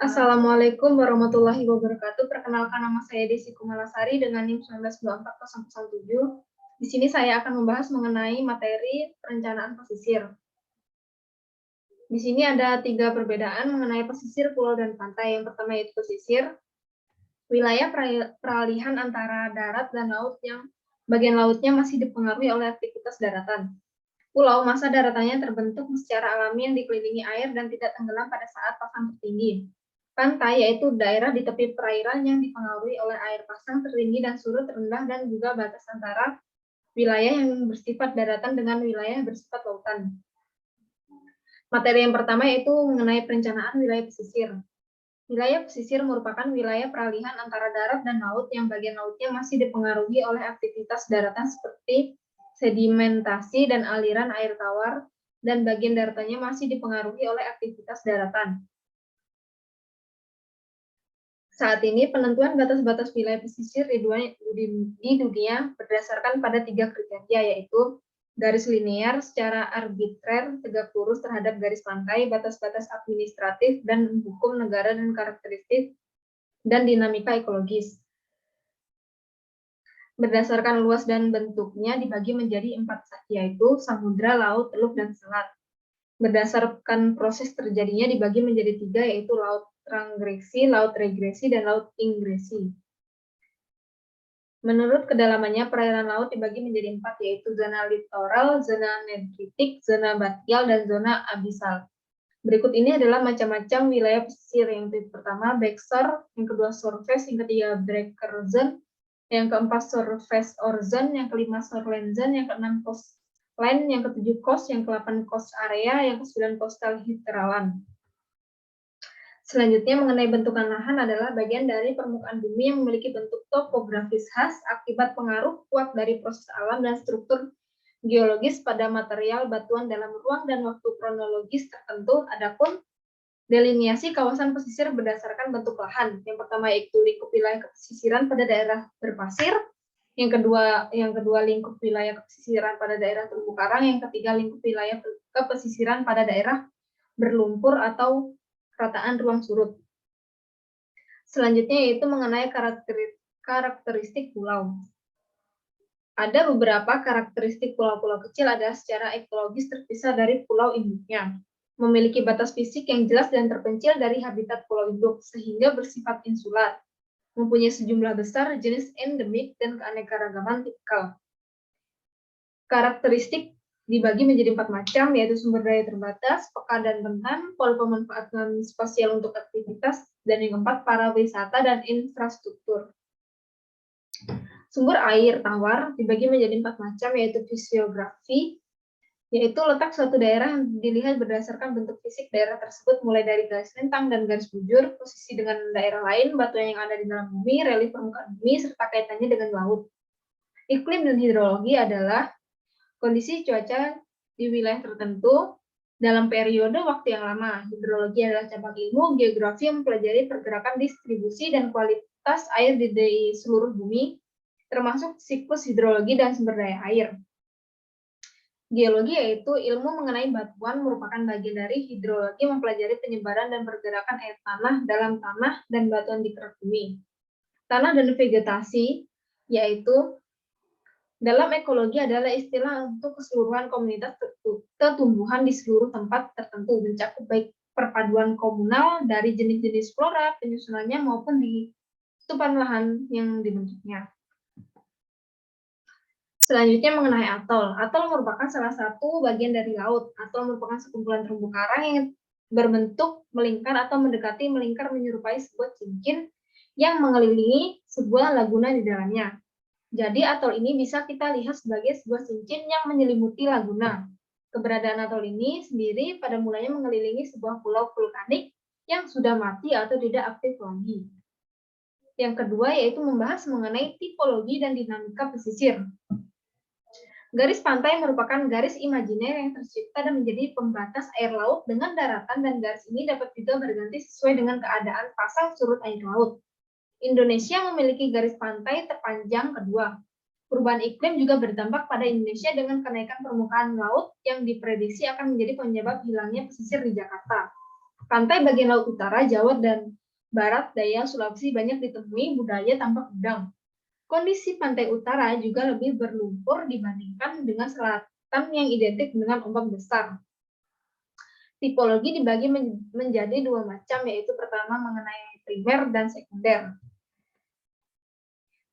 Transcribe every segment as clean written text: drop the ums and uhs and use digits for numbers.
Assalamualaikum warahmatullahi wabarakatuh. Perkenalkan, nama saya Desi Kumalasari dengan NIM 19240007. Di sini saya akan membahas mengenai materi perencanaan pesisir. Di sini ada 3 perbedaan mengenai pesisir, pulau, dan pantai. Yang pertama yaitu pesisir, wilayah peralihan antara darat dan laut yang bagian lautnya masih dipengaruhi oleh aktivitas daratan. Pulau, masa daratannya terbentuk secara alami yang dikelilingi air dan tidak tenggelam pada saat pasang tertinggi. Pantai, yaitu daerah di tepi perairan yang dipengaruhi oleh air pasang tertinggi dan surut rendah dan juga batas antara wilayah yang bersifat daratan dengan wilayah bersifat lautan. Materi yang pertama yaitu mengenai perencanaan wilayah pesisir. Wilayah pesisir merupakan wilayah peralihan antara darat dan laut yang bagian lautnya masih dipengaruhi oleh aktivitas daratan seperti sedimentasi dan aliran air tawar, dan bagian daratannya masih dipengaruhi oleh aktivitas daratan. Saat ini penentuan batas-batas wilayah pesisir di dunia berdasarkan pada 3 kriteria, yaitu garis linear secara arbitrer tegak lurus terhadap garis pantai, batas-batas administratif dan hukum negara, dan karakteristik dan dinamika ekologis. Berdasarkan luas dan bentuknya dibagi menjadi 4, yaitu samudra, laut, teluk, dan selat. Berdasarkan proses terjadinya dibagi menjadi 3, yaitu laut transgresi, laut regresi, dan laut ingresi. Menurut kedalamannya, perairan laut dibagi menjadi 4, yaitu zona littoral, zona nedritik, zona batial, dan zona abisal. Berikut ini adalah macam-macam wilayah pesisir. Yang pertama, backshore, yang kedua surface, yang ketiga breaker zone, yang keempat surface or zone, yang kelima shoreline zone, yang keenam coastline, yang ketujuh coast, yang ke-8 coast area, yang ke-9 coastal hinterland. Selanjutnya, mengenai bentukan lahan adalah bagian dari permukaan bumi yang memiliki bentuk topografis khas akibat pengaruh kuat dari proses alam dan struktur geologis pada material batuan dalam ruang dan waktu kronologis tertentu. Adapun deliniasi kawasan pesisir berdasarkan bentuk lahan. Yang pertama yaitu lingkup wilayah pesisiran pada daerah berpasir, yang kedua lingkup wilayah pesisiran pada daerah terumbu karang, yang ketiga lingkup wilayah pesisiran pada daerah berlumpur atau rataan ruang surut. Selanjutnya yaitu mengenai karakteristik pulau. Ada beberapa karakteristik pulau-pulau kecil adalah secara ekologis terpisah dari pulau induknya, memiliki batas fisik yang jelas dan terpencil dari habitat pulau induk, sehingga bersifat insular, mempunyai sejumlah besar jenis endemik dan keanekaragaman tipikal. Karakteristik dibagi menjadi 4 macam, yaitu sumber daya terbatas, peka dan rentan, pola pemanfaatan spasial untuk aktivitas, dan yang keempat, pariwisata dan infrastruktur. Sumber air tawar dibagi menjadi 4 macam, yaitu fisiografi, yaitu letak suatu daerah yang dilihat berdasarkan bentuk fisik daerah tersebut, mulai dari garis lintang dan garis bujur, posisi dengan daerah lain, batuan yang ada di dalam bumi, relief permukaan bumi, serta kaitannya dengan laut. Iklim dan hidrologi adalah kondisi cuaca di wilayah tertentu dalam periode waktu yang lama. Hidrologi adalah cabang ilmu geografi yang mempelajari pergerakan, distribusi, dan kualitas air di seluruh bumi, termasuk siklus hidrologi dan sumber daya air. Geologi yaitu ilmu mengenai batuan, merupakan bagian dari hidrologi, mempelajari penyebaran dan pergerakan air tanah dalam tanah dan batuan di kerak bumi. Tanah dan vegetasi yaitu dalam ekologi adalah istilah untuk keseluruhan komunitas tumbuhan di seluruh tempat tertentu, mencakup baik perpaduan komunal dari jenis-jenis flora, penyusunannya, maupun di tutupan lahan yang dibentuknya. Selanjutnya mengenai atol. Atol merupakan salah satu bagian dari laut. Atol merupakan sekumpulan terumbu karang yang berbentuk melingkar atau mendekati melingkar menyerupai sebuah cincin yang mengelilingi sebuah laguna di dalamnya. Jadi atol ini bisa kita lihat sebagai sebuah cincin yang menyelimuti laguna. Keberadaan atol ini sendiri pada mulanya mengelilingi sebuah pulau vulkanik yang sudah mati atau tidak aktif lagi. Yang kedua yaitu membahas mengenai tipologi dan dinamika pesisir. Garis pantai merupakan garis imajiner yang tercipta dan menjadi pembatas air laut dengan daratan, dan garis ini dapat juga berganti sesuai dengan keadaan pasang surut air laut. Indonesia memiliki garis pantai terpanjang kedua. Perubahan iklim juga berdampak pada Indonesia dengan kenaikan permukaan laut yang diprediksi akan menjadi penyebab hilangnya pesisir di Jakarta. Pantai bagian laut utara, Jawa, dan barat daya Sulawesi banyak ditemui budaya tambak udang. Kondisi pantai utara juga lebih berlumpur dibandingkan dengan selatan yang identik dengan ombak besar. Tipologi dibagi menjadi dua macam, yaitu pertama mengenai primer dan sekunder.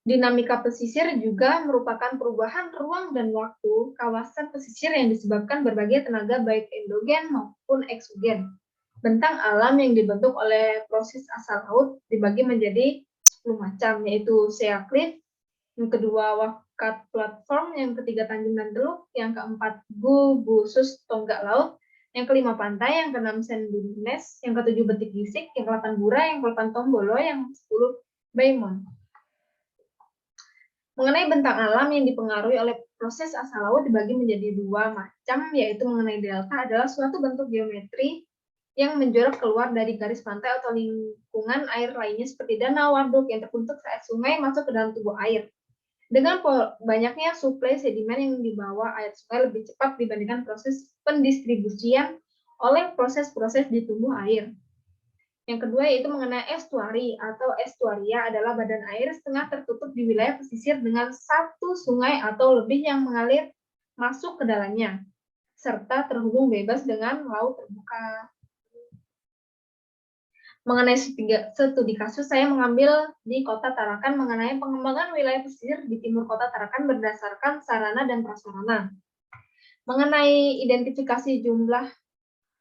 Dinamika pesisir juga merupakan perubahan ruang dan waktu kawasan pesisir yang disebabkan berbagai tenaga baik endogen maupun eksogen. Bentang alam yang dibentuk oleh proses asal laut dibagi menjadi 10 macam, yaitu sea cliff, yang kedua Wakat platform, yang ketiga Tanjung dan Teluk, yang keempat Gubusus tonggak laut, yang kelima pantai, yang keenam Sendines, yang ketujuh Betik Gisik, yang ke-8 Bura, yang ke-8 Tombolo, yang ke-10 Baimon. Mengenai bentang alam yang dipengaruhi oleh proses asal laut dibagi menjadi dua macam, yaitu mengenai delta adalah suatu bentuk geometri yang menjorok keluar dari garis pantai atau lingkungan air lainnya seperti danau, waduk yang terbentuk saat sungai masuk ke dalam tubuh air. Dengan banyaknya suplai sedimen yang dibawa air sungai lebih cepat dibandingkan proses pendistribusian oleh proses-proses di tubuh air. Yang kedua yaitu mengenai estuari atau estuaria adalah badan air setengah tertutup di wilayah pesisir dengan satu sungai atau lebih yang mengalir masuk ke dalamnya, serta terhubung bebas dengan laut terbuka. Mengenai studi kasus, saya mengambil di Kota Tarakan mengenai pengembangan wilayah pesisir di timur Kota Tarakan berdasarkan sarana dan prasarana. Mengenai identifikasi jumlah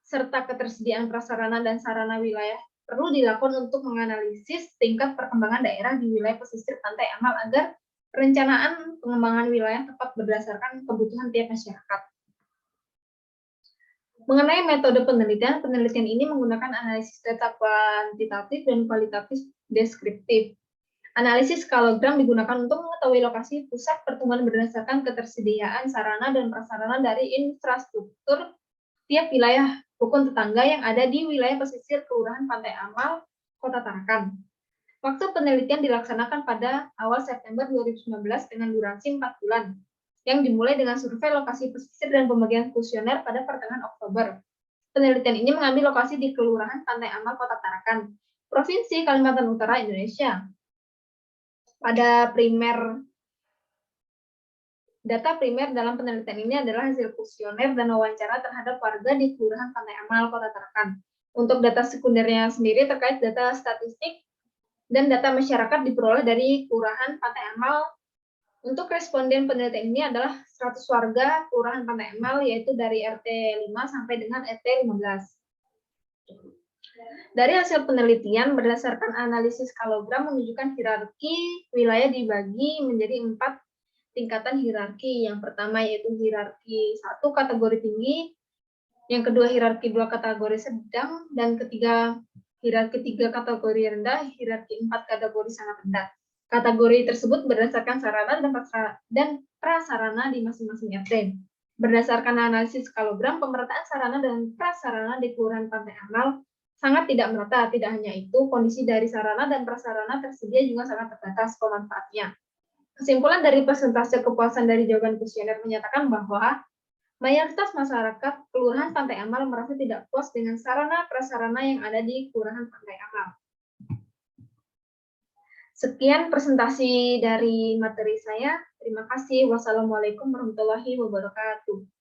serta ketersediaan prasarana dan sarana wilayah perlu dilakukan untuk menganalisis tingkat perkembangan daerah di wilayah pesisir pantai amal agar perencanaan pengembangan wilayah tepat berdasarkan kebutuhan tiap masyarakat. Mengenai metode penelitian, penelitian ini menggunakan analisis data kuantitatif dan kualitatif deskriptif. Analisis skalogram digunakan untuk mengetahui lokasi pusat pertumbuhan berdasarkan ketersediaan sarana dan prasarana dari infrastruktur tiap wilayah rukun tetangga yang ada di wilayah pesisir Kelurahan Pantai Amal, Kota Tarakan. Waktu penelitian dilaksanakan pada awal September 2019 dengan durasi 4 bulan, yang dimulai dengan survei lokasi pesisir dan pembagian kuesioner pada pertengahan Oktober. Penelitian ini mengambil lokasi di Kelurahan Pantai Amal, Kota Tarakan, Provinsi Kalimantan Utara, Indonesia. Pada data primer dalam penelitian ini adalah hasil kuesioner dan wawancara terhadap warga di Kelurahan Pantai Amal, Kota Tarakan. Untuk data sekundernya sendiri terkait data statistik dan data masyarakat diperoleh dari Kelurahan Pantai Amal. Untuk responden penelitian ini adalah 100 warga Kelurahan Pantai Amal, yaitu dari RT 5 sampai dengan RT 15. Dari hasil penelitian berdasarkan analisis skalogram menunjukkan hierarki wilayah dibagi menjadi 4 tingkatan hierarki. Yang pertama yaitu hierarki 1 kategori tinggi, yang kedua hierarki 2 kategori sedang, dan ketiga hierarki 3 kategori rendah, hierarki 4 kategori sangat rendah. Kategori tersebut berdasarkan sarana dan prasarana di masing-masing RT. Berdasarkan analisis skalogram, pemerataan sarana dan prasarana di Kelurahan Pantai Amal sangat tidak merata. Tidak hanya itu, kondisi dari sarana dan prasarana tersedia juga sangat terbatas pemanfaatnya. Kesimpulan dari persentase kepuasan dari jawaban kuesioner menyatakan bahwa mayoritas masyarakat Kelurahan Pantai Amal merasa tidak puas dengan sarana prasarana yang ada di Kelurahan Pantai Amal. Sekian presentasi dari materi saya. Terima kasih. Wassalamualaikum warahmatullahi wabarakatuh.